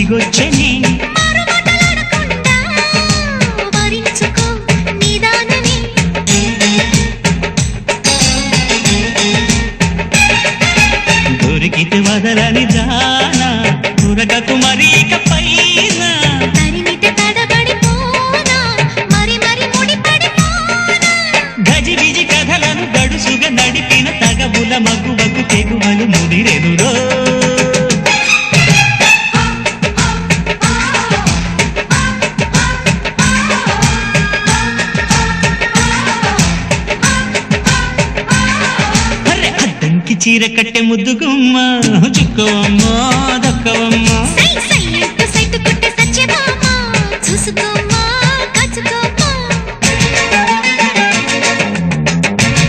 దిగొచ్చని దొరికితే వదలని జానా ఉరకకు మరి ఇక పైన గజిబిజి కథలను గడుసుగా నడిపిన తగబుల మగువకు తెగువలు ముదిరెనురో చీర కట్టె ముద్దుగుమ్మ చుక్కవమ్మ దక్కవమ్మ